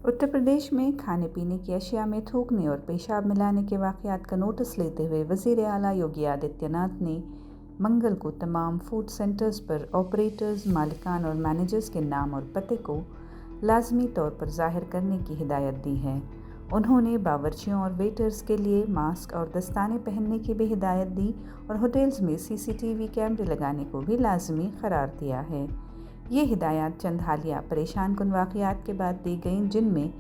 उत्तर प्रदेश में खाने पीने की अशिया में थूकने और पेशाब मिलाने के वाक़यात का नोटिस लेते हुए वज़ीर आला योगी आदित्यनाथ ने मंगल को तमाम फूड सेंटर्स पर ऑपरेटर्स, मालिकान और मैनेजर्स के नाम और पते को लाजमी तौर पर ज़ाहिर करने की हिदायत दी है। उन्होंने बावर्चियों और वेटर्स के लिए मास्क और दस्ताने पहनने की भी हिदायत दी और होटल्स में CCTV कैमरे लगाने को भी लाजमी करार दिया है। ये हिदायत चंद हालिया परेशान कुन वाक़यात के बाद दी गईं, जिनमें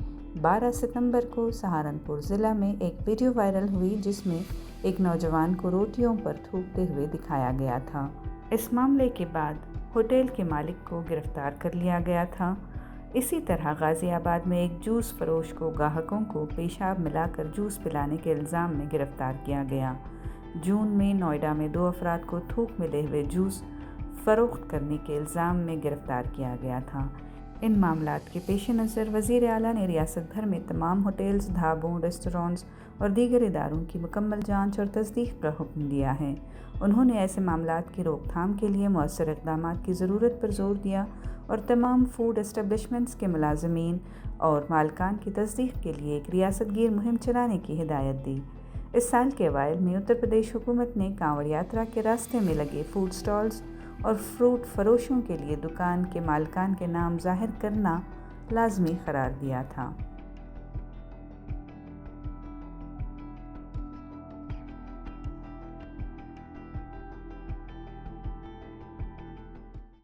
12 सितंबर को सहारनपुर ज़िला में एक वीडियो वायरल हुई जिसमें एक नौजवान को रोटियों पर थूकते हुए दिखाया गया था। इस मामले के बाद होटल के मालिक को गिरफ्तार कर लिया गया था। इसी तरह गाज़ियाबाद में एक जूस फरोश को ग्राहकों को पेशाब मिलाकर जूस पिलाने के इल्ज़ाम में गिरफ्तार किया गया। जून में नोएडा में 2 अफराद को थूक मिले हुए जूस फ़रोख्त करने के इल्ज़ाम में गिरफ्तार किया गया था। इन मामलात के पेश नज़र वज़ीर आला ने रियासत भर में तमाम होटल्स, ढाबों, रेस्टोरेंट्स और दीगर इदारों की मुकम्मल जांच और तस्दीक का हुक्म दिया है। उन्होंने ऐसे मामलात की रोकथाम के लिए मौसर इक़दामात की ज़रूरत पर जोर दिया और तमाम फूड एस्टेब्लिशमेंट्स के मुलाज़मीन और मालकान की तस्दीक के लिए एक रियासत गिर मुहिम चलाने की हिदायत दी। इस साल के अवाइल में उत्तर प्रदेश हुकूमत ने कांवड़ यात्रा के रास्ते में लगे फूड स्टॉल्स और फ्रूट फरोशों के लिए दुकान के मालिकान के नाम ज़ाहिर करना लाजमी करार दिया था।